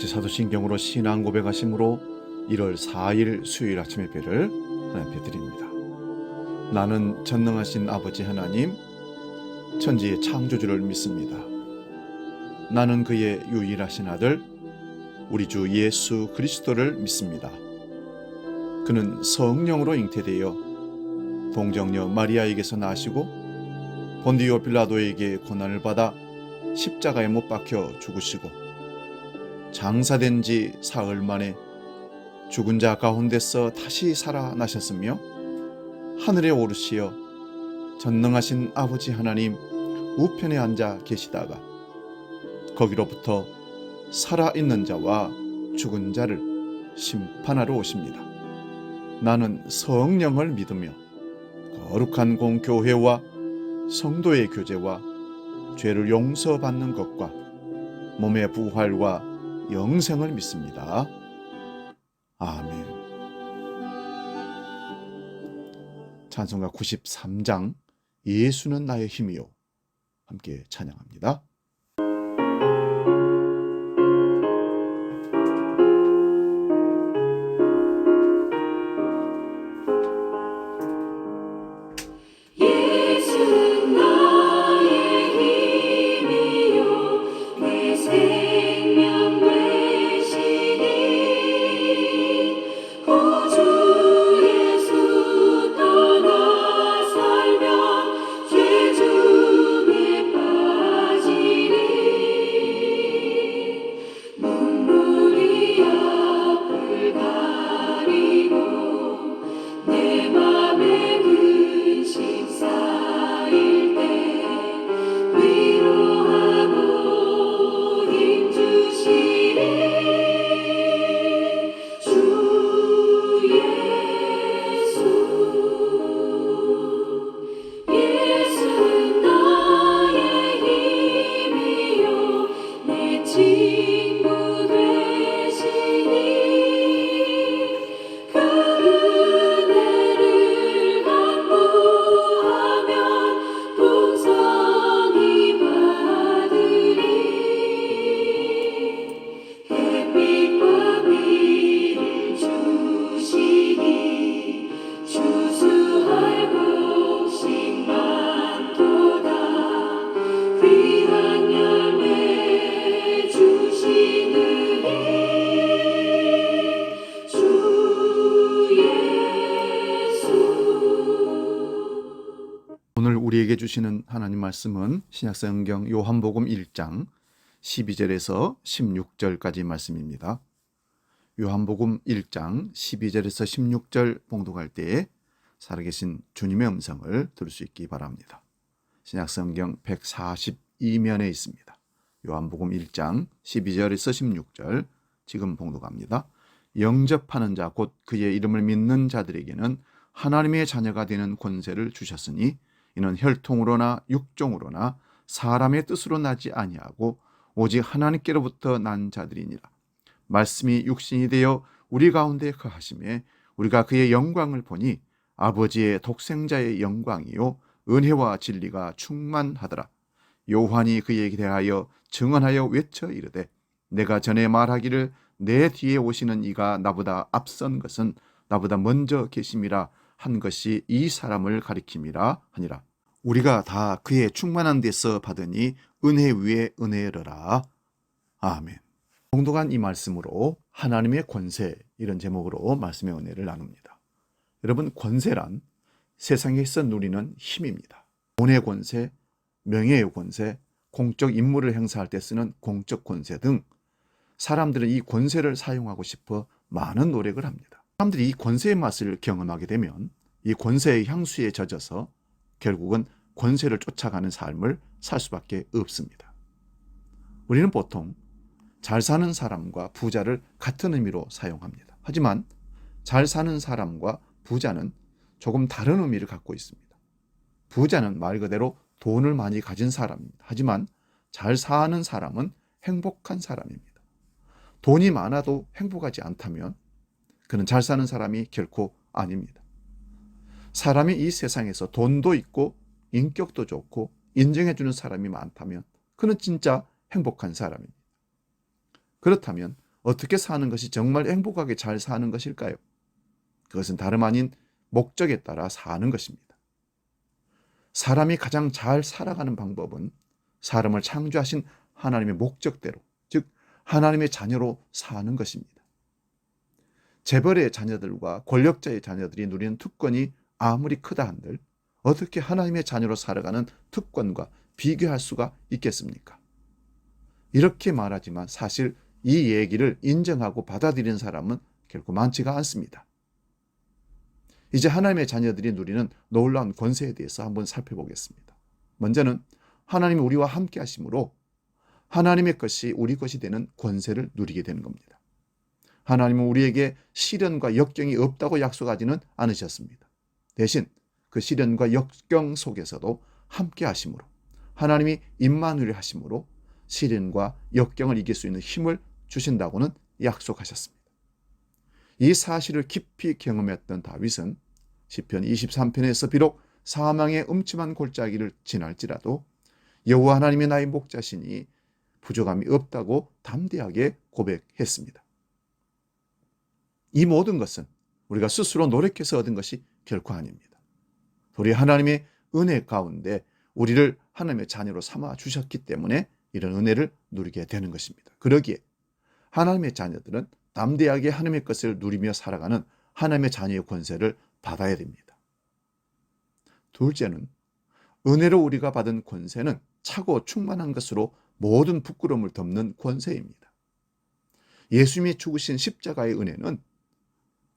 같이 사도신경으로 신앙 고백하심으로 1월 4일 수요일 아침 예배를 하나님께 드립니다. 나는 전능하신 아버지 하나님, 천지의 창조주를 믿습니다. 나는 그의 유일하신 아들, 우리 주 예수 그리스도를 믿습니다. 그는 성령으로 잉태되어 동정녀 마리아에게서 나시고 본디오 빌라도에게 고난을 받아 십자가에 못 박혀 죽으시고 장사된 지 사흘 만에 죽은 자 가운데서 다시 살아나셨으며 하늘에 오르시어 전능하신 아버지 하나님 우편에 앉아 계시다가 거기로부터 살아있는 자와 죽은 자를 심판하러 오십니다. 나는 성령을 믿으며 거룩한 공교회와 성도의 교제와 죄를 용서받는 것과 몸의 부활과 영생을 믿습니다. 아멘. 찬송가 93장 예수는 나의 힘이요, 함께 찬양합니다. 오늘 우리에게 주시는 하나님 말씀은 신약성경 요한복음 1장 12절에서 16절까지 말씀입니다. 요한복음 1장 12절에서 16절 봉독할 때에 살아계신 주님의 음성을 들을 수 있기 바랍니다. 신약성경 142면에 있습니다. 요한복음 1장 12절에서 16절 지금 봉독합니다. 영접하는 자 곧 그의 이름을 믿는 자들에게는 하나님의 자녀가 되는 권세를 주셨으니 이는 혈통으로나 육종으로나 사람의 뜻으로 나지 아니하고 오직 하나님께로부터 난 자들이니라. 말씀이 육신이 되어 우리 가운데 거하심에 우리가 그의 영광을 보니 아버지의 독생자의 영광이요 은혜와 진리가 충만하더라. 요한이 그에게 대하여 증언하여 외쳐 이르되 내가 전에 말하기를 내 뒤에 오시는 이가 나보다 앞선 것은 나보다 먼저 계심이라 한 것이 이 사람을 가리킴이라 하니라. 우리가 다 그의 충만한 데서 받으니 은혜 위에 은혜르라. 아멘. 봉독한 이 말씀으로 하나님의 권세, 이런 제목으로 말씀의 은혜를 나눕니다. 여러분, 권세란 세상에서 누리는 힘입니다. 돈의 권세, 명예의 권세, 공적 임무를 행사할 때 쓰는 공적 권세 등 사람들은 이 권세를 사용하고 싶어 많은 노력을 합니다. 사람들이 이 권세의 맛을 경험하게 되면 이 권세의 향수에 젖어서 결국은 권세를 쫓아가는 삶을 살 수밖에 없습니다. 우리는 보통 잘 사는 사람과 부자를 같은 의미로 사용합니다. 하지만 잘 사는 사람과 부자는 조금 다른 의미를 갖고 있습니다. 부자는 말 그대로 돈을 많이 가진 사람입니다. 하지만 잘 사는 사람은 행복한 사람입니다. 돈이 많아도 행복하지 않다면 그는 잘 사는 사람이 결코 아닙니다. 사람이 이 세상에서 돈도 있고 인격도 좋고 인정해주는 사람이 많다면 그는 진짜 행복한 사람입니다. 그렇다면 어떻게 사는 것이 정말 행복하게 잘 사는 것일까요? 그것은 다름 아닌 목적에 따라 사는 것입니다. 사람이 가장 잘 살아가는 방법은 사람을 창조하신 하나님의 목적대로, 즉 하나님의 자녀로 사는 것입니다. 재벌의 자녀들과 권력자의 자녀들이 누리는 특권이 아무리 크다 한들 어떻게 하나님의 자녀로 살아가는 특권과 비교할 수가 있겠습니까? 이렇게 말하지만 사실 이 얘기를 인정하고 받아들이는 사람은 결코 많지가 않습니다. 이제 하나님의 자녀들이 누리는 놀라운 권세에 대해서 한번 살펴보겠습니다. 먼저는 하나님이 우리와 함께 하심으로 하나님의 것이 우리 것이 되는 권세를 누리게 되는 겁니다. 하나님은 우리에게 시련과 역경이 없다고 약속하지는 않으셨습니다. 대신 그 시련과 역경 속에서도 함께 하심으로 하나님이 임마누엘 하심으로 시련과 역경을 이길 수 있는 힘을 주신다고는 약속하셨습니다. 이 사실을 깊이 경험했던 다윗은 시편 23편에서 비록 사망의 음침한 골짜기를 지날지라도 여호와 하나님이 나의 목자시니 부족함이 없다고 담대하게 고백했습니다. 이 모든 것은 우리가 스스로 노력해서 얻은 것이 결코 아닙니다. 우리 하나님의 은혜 가운데 우리를 하나님의 자녀로 삼아 주셨기 때문에 이런 은혜를 누리게 되는 것입니다. 그러기에 하나님의 자녀들은 담대하게 하나님의 것을 누리며 살아가는 하나님의 자녀의 권세를 받아야 됩니다. 둘째는 은혜로 우리가 받은 권세는 차고 충만한 것으로 모든 부끄러움을 덮는 권세입니다. 예수님이 죽으신 십자가의 은혜는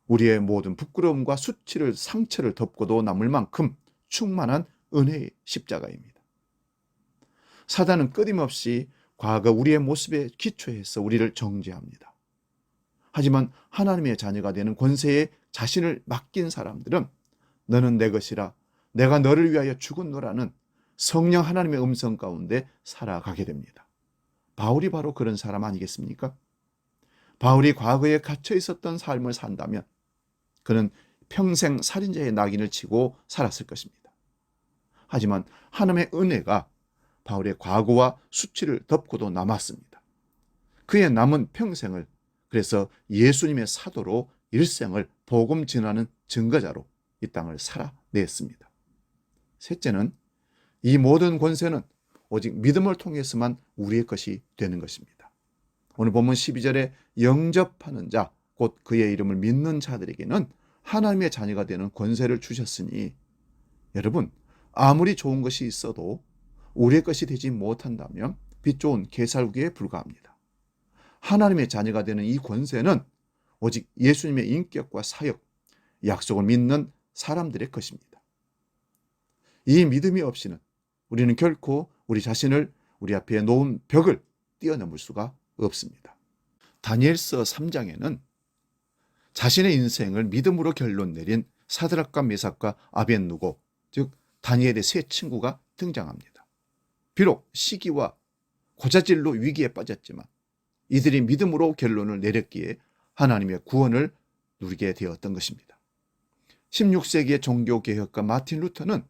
우리의 모든 부끄러움과 수치를 상처를 덮고도 남을 만큼 충만한 은혜의 십자가입니다. 사단은 끊임없이 과거 우리의 모습에 기초해서 우리를 정죄합니다. 하지만 하나님의 자녀가 되는 권세에 자신을 맡긴 사람들은 너는 내 것이라 내가 너를 위하여 죽었노라는 성령 하나님의 음성 가운데 살아가게 됩니다. 바울이 바로 그런 사람 아니겠습니까? 바울이 과거에 갇혀 있었던 삶을 산다면 그는 평생 살인자의 낙인을 치고 살았을 것입니다. 하지만 하나님의 은혜가 바울의 과거와 수치를 덮고도 남았습니다. 그의 남은 평생을 그래서 예수님의 사도로 일생을 복음 전하는 증거자로 이 땅을 살아냈습니다. 셋째는 이 모든 권세는 오직 믿음을 통해서만 우리의 것이 되는 것입니다. 오늘 본문 12절에 영접하는 자, 곧 그의 이름을 믿는 자들에게는 하나님의 자녀가 되는 권세를 주셨으니 여러분 아무리 좋은 것이 있어도 우리의 것이 되지 못한다면 빛 좋은 개살구기에 불과합니다. 하나님의 자녀가 되는 이 권세는 오직 예수님의 인격과 사역, 약속을 믿는 사람들의 것입니다. 이 믿음이 없이는 우리는 결코 우리 자신을 우리 앞에 놓은 벽을 뛰어넘을 수가 없습니다. 다니엘서 3장에는 자신의 인생을 믿음으로 결론 내린 사드락과 메삭과 아벳느고, 즉 다니엘의 세 친구가 등장합니다. 비록 시기와 고자질로 위기에 빠졌지만 이들이 믿음으로 결론을 내렸기에 하나님의 구원을 누리게 되었던 것입니다. 16세기의 종교개혁가 마틴 루터는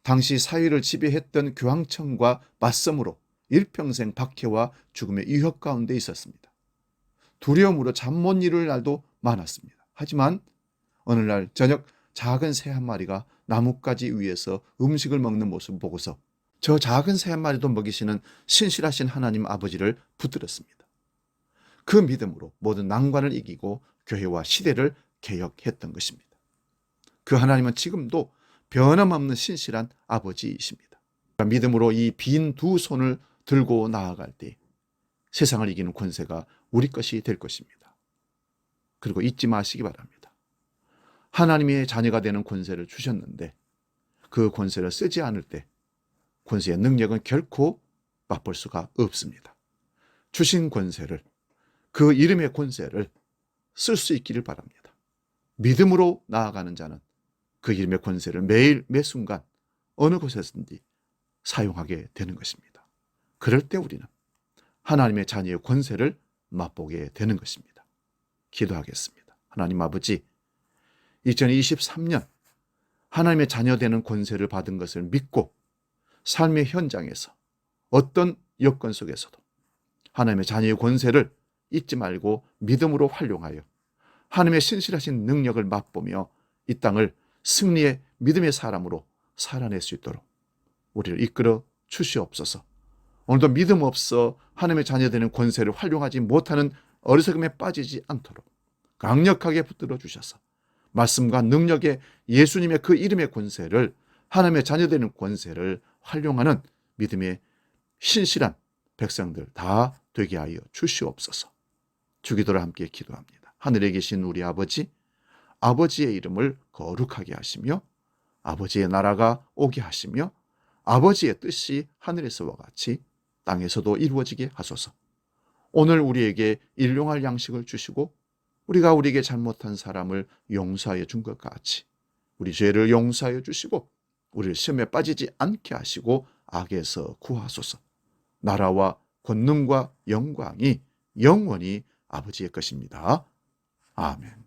당시 사회를 지배했던 교황청과 맞섬으로 일평생 박해와 죽음의 위협 가운데 있었습니다. 두려움으로 잠 못 이룰 날도 많았습니다. 하지만 어느 날 저녁 작은 새 한 마리가 나뭇가지 위에서 음식을 먹는 모습을 보고서 저 작은 새 한 마리도 먹이시는 신실하신 하나님 아버지를 붙들었습니다. 그 믿음으로 모든 난관을 이기고 교회와 시대를 개혁했던 것입니다. 그 하나님은 지금도 변함없는 신실한 아버지이십니다. 믿음으로 이 빈 두 손을 들고 나아갈 때 세상을 이기는 권세가 우리 것이 될 것입니다. 그리고 잊지 마시기 바랍니다. 하나님의 자녀가 되는 권세를 주셨는데 그 권세를 쓰지 않을 때 권세의 능력은 결코 맛볼 수가 없습니다. 주신 권세를, 그 이름의 권세를 쓸 수 있기를 바랍니다. 믿음으로 나아가는 자는 그 이름의 권세를 매일 매 순간 어느 곳에서든지 사용하게 되는 것입니다. 그럴 때 우리는 하나님의 자녀의 권세를 맛보게 되는 것입니다. 기도하겠습니다. 하나님 아버지, 2023년 하나님의 자녀 되는 권세를 받은 것을 믿고 삶의 현장에서 어떤 여건 속에서도 하나님의 자녀의 권세를 잊지 말고 믿음으로 활용하여 하나님의 신실하신 능력을 맛보며 이 땅을 승리의 믿음의 사람으로 살아낼 수 있도록 우리를 이끌어 주시옵소서. 오늘도 믿음 없어 하나님의 자녀되는 권세를 활용하지 못하는 어리석음에 빠지지 않도록 강력하게 붙들어 주셔서 말씀과 능력의 예수님의 그 이름의 권세를, 하나님의 자녀되는 권세를 활용하는 믿음의 신실한 백성들 다 되게 하여 주시옵소서. 주기도를 함께 기도합니다. 하늘에 계신 우리 아버지, 아버지의 이름을 거룩하게 하시며 아버지의 나라가 오게 하시며 아버지의 뜻이 하늘에서와 같이 땅에서도 이루어지게 하소서. 오늘 우리에게 일용할 양식을 주시고 우리가 우리에게 잘못한 사람을 용서하여 준 것 같이 우리 죄를 용서하여 주시고 우리를 시험에 빠지지 않게 하시고 악에서 구하소서. 나라와 권능과 영광이 영원히 아버지의 것입니다. 아멘.